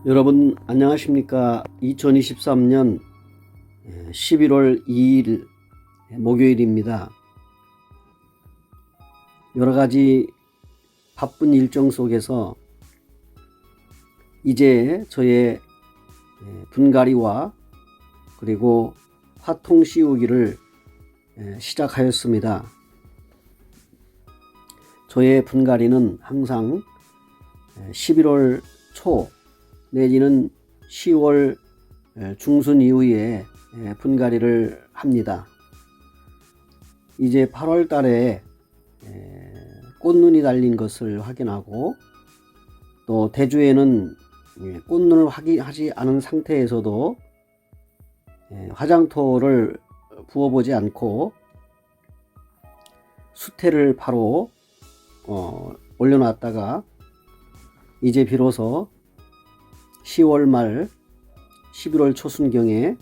여러분 안녕하십니까. 2023년 11월 2일 목요일입니다. 여러가지 바쁜 일정 속에서 이제 저의 분갈이와 그리고 화통 씌우기를 시작하였습니다. 저의 분갈이는 항상 11월 초 내지는 10월 중순 이후에 분갈이를 합니다. 이제 8월 달에 꽃눈이 달린 것을 확인하고, 또 대주에는 꽃눈을 하지 않은 상태에서도 화장토를 부어보지 않고 수태를 바로 올려놨다가 이제 비로소 10월 말 11월 초순경에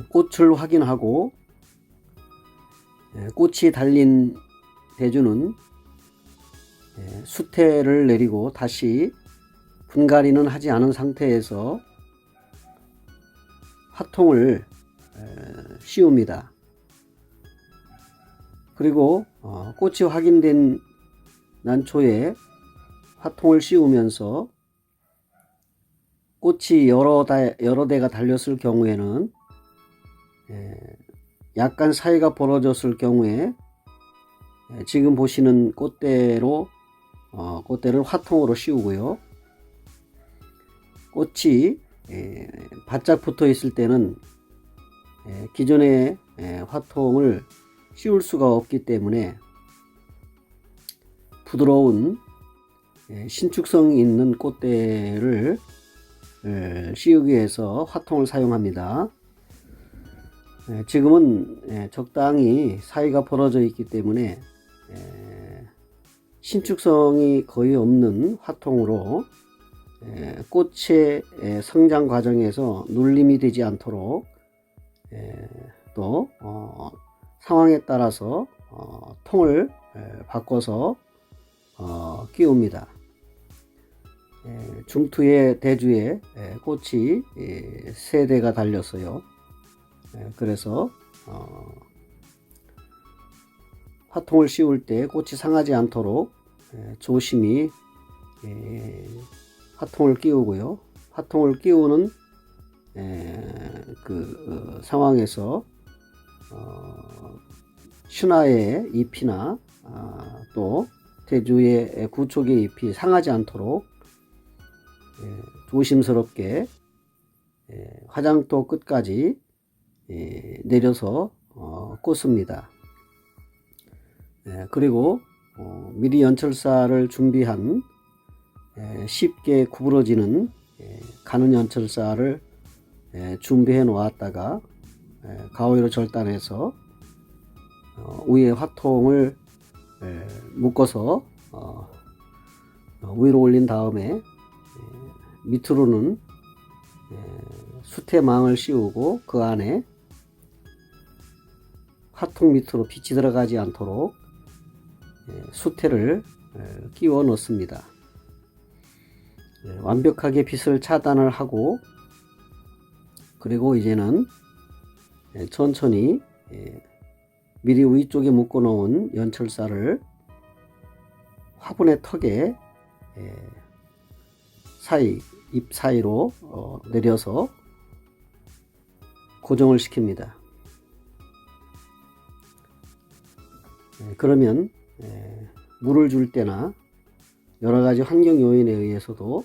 꽃을 확인하고, 꽃이 달린 대주는 수태를 내리고 다시 분갈이는 하지 않은 상태에서 화통을 씌웁니다. 그리고 꽃이 확인된 난초에 화통을 씌우면서 꽃이 여러 대가 달렸을 경우에는 약간 사이가 벌어졌을 경우에 지금 보시는 꽃대를 화통으로 씌우고요. 꽃이 바짝 붙어 있을 때는 기존의 화통을 씌울 수가 없기 때문에 부드러운 신축성 있는 꽃대를 씌우기 위해서 화통을 사용합니다. 지금은 적당히 사이가 벌어져 있기 때문에 신축성이 거의 없는 화통으로 꽃의 성장 과정에서 눌림이 되지 않도록, 또 상황에 따라서 통을 바꿔서 끼웁니다. 중투의 대주에 꽃이 3대가 달렸어요. 그래서 화통을 씌울 때 꽃이 상하지 않도록 조심히 화통을 끼우고요. 화통을 끼우는 그 상황에서 슈나의 잎이나 또 대주의 구촉의 잎이 상하지 않도록 조심스럽게 화장토 끝까지 내려서 꽂습니다. 그리고 미리 연철사를 준비한 쉽게 구부러지는 가는 연철사를 준비해 놓았다가 가위로 절단해서 위에 화통을 묶어서 위로 올린 다음에 밑으로는 수태망을 씌우고 그 안에 화통 밑으로 빛이 들어가지 않도록 수태를 끼워 넣습니다. 완벽하게 빛을 차단을 하고, 그리고 이제는 천천히 미리 위쪽에 묶어 놓은 연철사를 화분의 턱에 잎 사이로 내려서 고정을 시킵니다. 그러면 물을 줄 때나 여러가지 환경 요인에 의해서도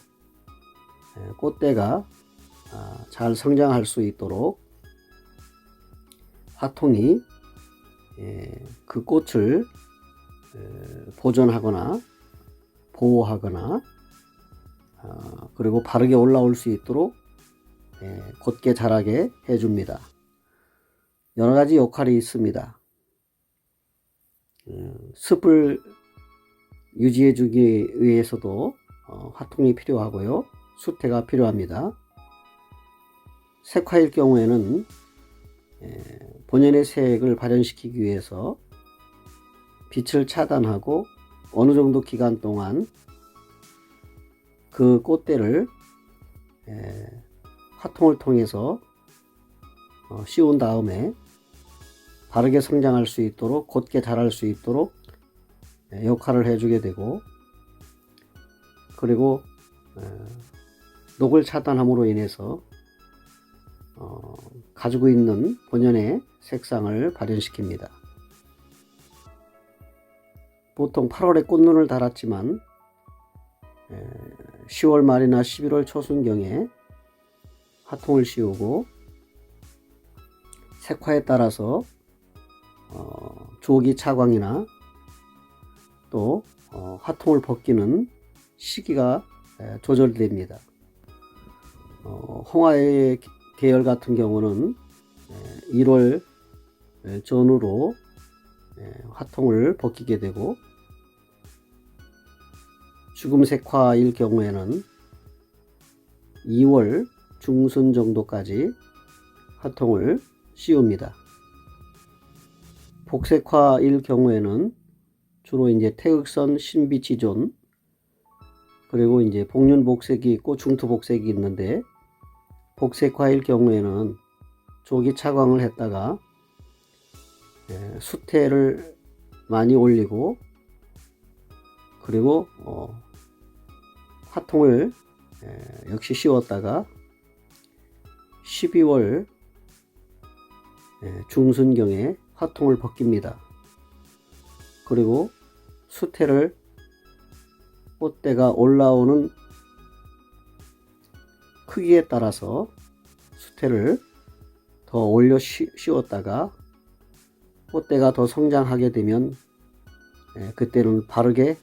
꽃대가 잘 성장할 수 있도록 화통이 그 꽃을 보존하거나 보호하거나, 그리고 바르게 올라올 수 있도록 곧게 자라게 해줍니다. 여러가지 역할이 있습니다. 습을 유지해주기 위해서도 화통이 필요하고요, 수태가 필요합니다. 색화일 경우에는 본연의 색을 발현시키기 위해서 빛을 차단하고 어느 정도 기간 동안 그 꽃대를 화통을 통해서 씌운 다음에 바르게 성장할 수 있도록, 곧게 자랄 수 있도록 역할을 해주게 되고, 그리고 녹을 차단함으로 인해서 가지고 있는 본연의 색상을 발현시킵니다. 보통 8월에 꽃눈을 달았지만 10월 말이나 11월 초순경에 화통을 씌우고 색화에 따라서 조기 차광이나 또 화통을 벗기는 시기가 조절됩니다. 홍화의 계열 같은 경우는 1월 전후로 화통을 벗기게 되고, 죽음색화일 경우에는 2월 중순 정도까지 화통을 씌웁니다. 복색화일 경우에는 주로 이제 태극선, 신비지존, 그리고 이제 복륜복색이 있고 중투복색이 있는데, 복색화일 경우에는 조기 차광을 했다가 수태를 많이 올리고, 그리고 화통을 역시 씌웠다가 12월 중순경에 화통을 벗깁니다. 그리고 수태를 꽃대가 올라오는 크기에 따라서 수태를 더 올려 씌웠다가 꽃대가 더 성장하게 되면 그때는 바르게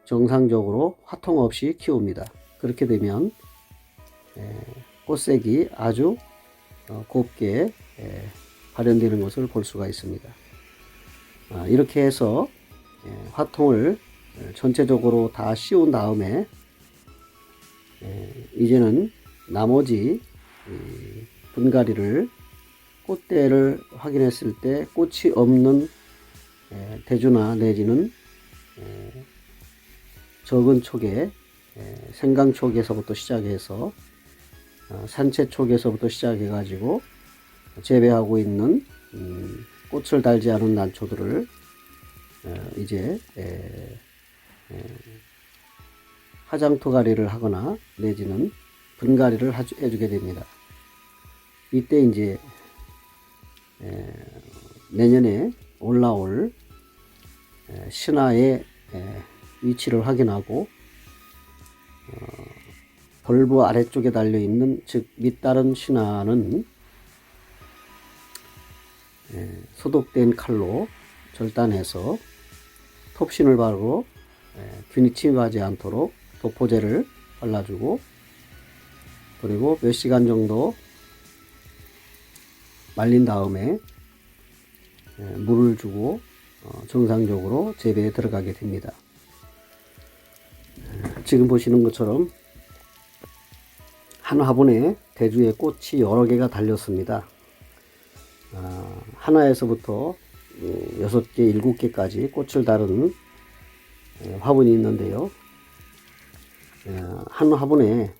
정상적으로 화통 없이 키웁니다. 그렇게 되면 꽃색이 아주 곱게 발현되는 것을 볼 수가 있습니다. 이렇게 해서 화통을 전체적으로 다 씌운 다음에 이제는 나머지 분갈이를, 꽃대를 확인했을 때 꽃이 없는 대주나 내지는 적은 촉에, 생강 촉에서부터 시작해서 산채 촉에서부터 시작해 가지고 재배하고 있는 꽃을 달지 않은 난초들을 이제 화장토가리를 하거나 내지는 분갈이를 해주게 됩니다. 이때 이제 내년에 올라올 신화의 위치를 확인하고, 벌브 아래쪽에 달려있는, 즉 밑다른 신화는 소독된 칼로 절단해서 톱신을 바르고 균이 침입하지 않도록 도포제를 발라주고, 그리고 몇 시간 정도 말린 다음에 물을 주고 정상적으로 재배에 들어가게 됩니다. 지금 보시는 것처럼 한 화분에 대주에 꽃이 여러 개가 달렸습니다. 하나에서부터 6개, 7개까지 꽃을 다룬 화분이 있는데요. 한 화분에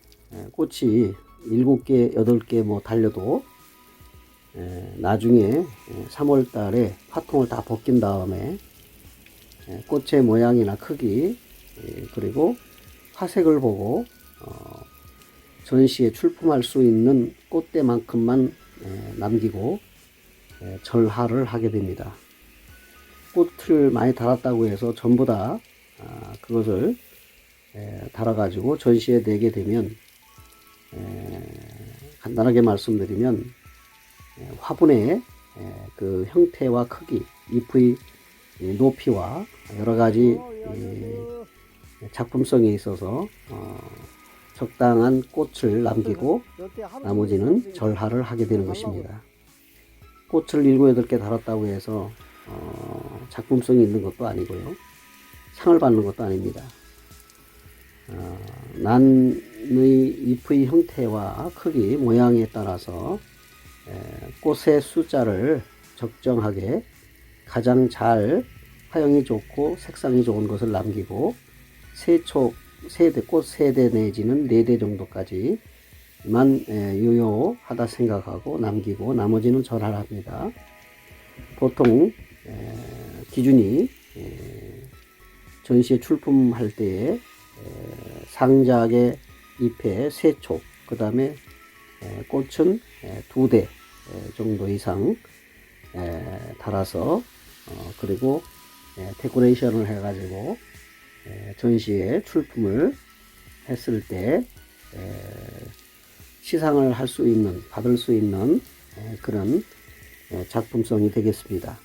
꽃이 7개, 8개 뭐 달려도 나중에 3월 달에 화통을 다 벗긴 다음에 꽃의 모양이나 크기, 그리고 화색을 보고 전시에 출품할 수 있는 꽃대만큼만 남기고 절하를 하게 됩니다. 꽃을 많이 달았다고 해서 전부 다 그것을 달아가지고 전시에 내게 되면, 간단하게 말씀드리면 화분의 그 형태와 크기, 잎의 높이와 여러가지 작품성에 있어서 적당한 꽃을 남기고 나머지는 절하를 하게 되는 것입니다. 꽃을 7, 8개 달았다고 해서 작품성이 있는 것도 아니고요, 상을 받는 것도 아닙니다. 난의 잎의 형태와 크기, 모양에 따라서 꽃의 숫자를 적정하게 가장 잘 화형이 좋고 색상이 좋은 것을 남기고, 세촉 꽃 3대 내지는 4대 정도까지만 유효하다 생각하고 남기고 나머지는 절하랍니다. 보통 기준이 전시에 출품할 때에 상작의 잎에 3촉, 그 다음에 꽃은 2대 정도 이상 달아서 그리고 데코레이션을 해가지고 전시에 출품을 했을 때 시상을 할 수 있는, 받을 수 있는 그런 작품성이 되겠습니다.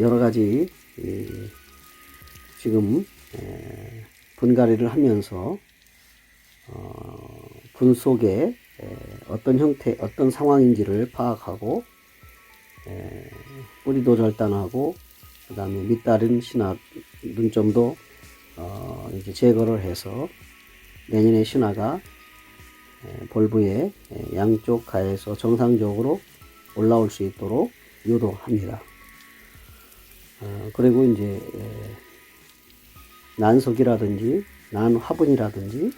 여러 가지 지금 분갈이를 하면서 분 속에 어떤 형태, 어떤 상황인지를 파악하고 뿌리도 절단하고 그 다음에 밑다른 신화 눈점도 이제 제거를 해서 내년에 신화가 볼브의 양쪽 가에서 정상적으로 올라올 수 있도록 유도합니다. 그리고 이제 난석이라든지 난화분이라든지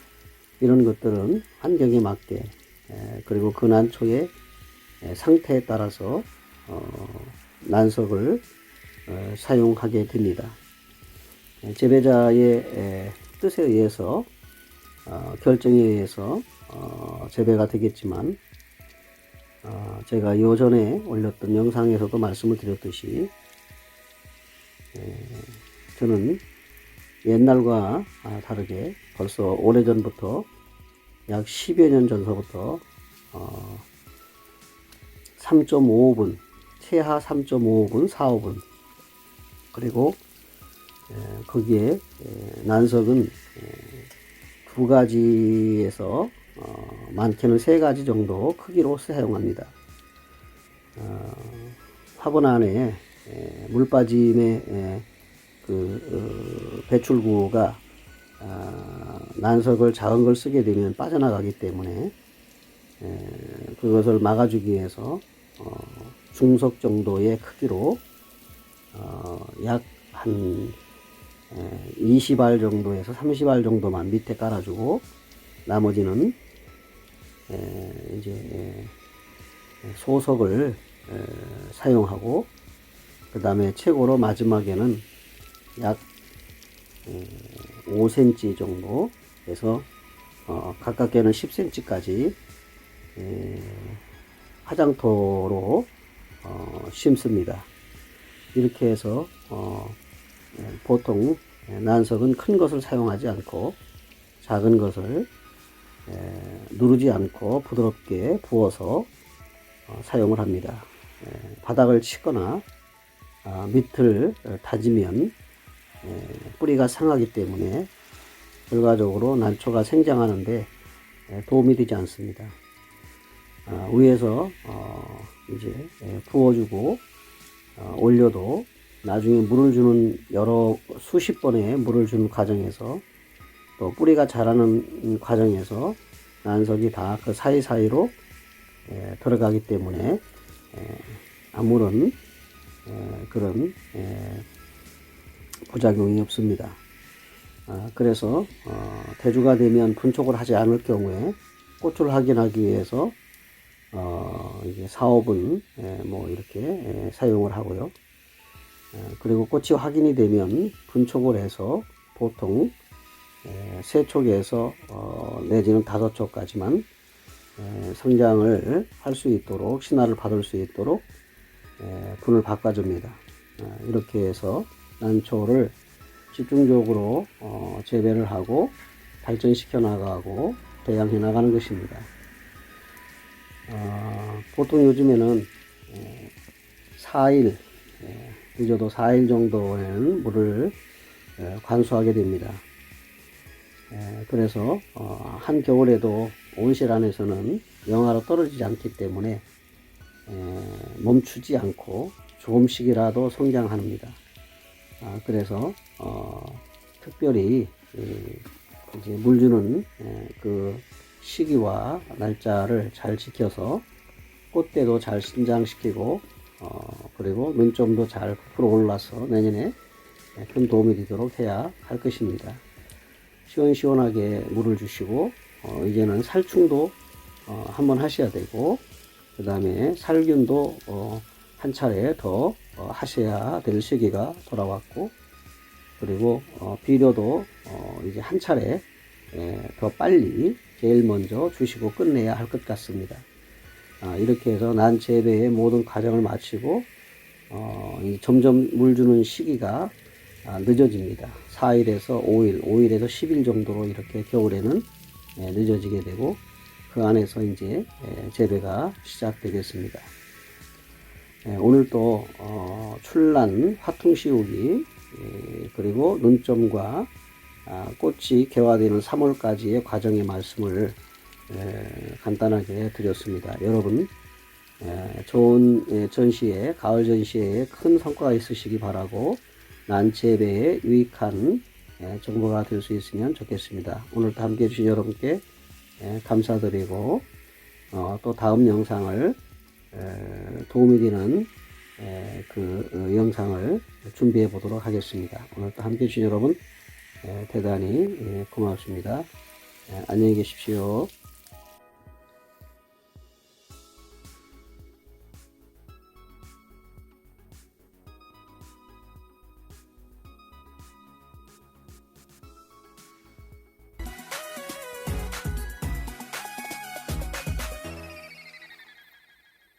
이런 것들은 환경에 맞게 그리고 그 난초의 상태에 따라서 난석을 사용하게 됩니다. 재배자의 뜻에 의해서 결정에 의해서 재배가 되겠지만 제가 요전에 올렸던 영상에서도 말씀을 드렸듯이 저는 옛날과 다르게 벌써 오래전부터 약 10여 년 전서부터 3.55분, 최하 3.55분, 4호분 그리고 거기에 난석은 2가지에서 많게는 3가지 정도 크기로 사용합니다. 화분 안에 물 빠짐의 그 배출구가 난석을 작은 걸 쓰게 되면 빠져나가기 때문에 그것을 막아주기 위해서 중석 정도의 크기로 약 한 20알 정도에서 30알 정도만 밑에 깔아주고 나머지는 이제 소석을 사용하고 그 다음에 최고로 마지막에는 약 5cm 정도 해서 가깝게는 10cm까지 화장토로 심습니다. 이렇게 해서 보통 난석은 큰 것을 사용하지 않고 작은 것을 누르지 않고 부드럽게 부어서 사용을 합니다. 바닥을 치거나 밑을 다지면 뿌리가 상하기 때문에 결과적으로 난초가 생장하는데 도움이 되지 않습니다. 위에서 이제 부어주고 올려도 나중에 물을 주는 수십 번의 물을 주는 과정에서 또 뿌리가 자라는 과정에서 난석이 다 그 사이사이로 들어가기 때문에 아무런 그런 부작용이 없습니다. 그래서 대주가 되면 분촉을 하지 않을 경우에 꽃을 확인하기 위해서 이게 4~5분 뭐 이렇게 사용을 하고요. 그리고 꽃이 확인이 되면 분촉을 해서 보통 3촉에서 내지는 5촉까지만 성장을 할 수 있도록 신화를 받을 수 있도록 분을 바꿔줍니다. 이렇게 해서 난초를 집중적으로 재배를 하고 발전시켜 나가고 배양해 나가는 것입니다. 보통 요즘에는 4일 늦어도 4일 정도에는 물을 관수하게 됩니다. 그래서 한겨울에도 온실 안에서는 영하로 떨어지지 않기 때문에 멈추지 않고 조금씩이라도 성장합니다. 그래서 특별히 이제 물 주는 그 시기와 날짜를 잘 지켜서 꽃대도 잘 신장시키고 그리고 눈점도 잘 부풀어 올라서 내년에 큰 도움이 되도록 해야 할 것입니다. 시원시원하게 물을 주시고 이제는 살충도 한번 하셔야 되고, 그 다음에 살균도 한 차례 더 하셔야 될 시기가 돌아왔고, 그리고 비료도 이제 한 차례 더 빨리 제일 먼저 주시고 끝내야 할 것 같습니다. 이렇게 해서 난 재배의 모든 과정을 마치고 점점 물 주는 시기가 늦어집니다. 4일에서 5일, 5일에서 10일 정도로 이렇게 겨울에는 늦어지게 되고, 그 안에서 이제 재배가 시작되겠습니다. 오늘 또 출란, 화퉁 씌우기, 그리고 눈점과 꽃이 개화되는 3월까지의 과정의 말씀을 간단하게 드렸습니다. 여러분 좋은 전시회, 가을 전시회에 큰 성과가 있으시기 바라고, 난재배에 유익한 정보가 될 수 있으면 좋겠습니다. 오늘도 함께 해주신 여러분께 감사드리고, 또 다음 영상을 도움이 되는 그 영상을 준비해 보도록 하겠습니다. 오늘도 함께 해주신 여러분 대단히 고맙습니다. 안녕히 계십시오.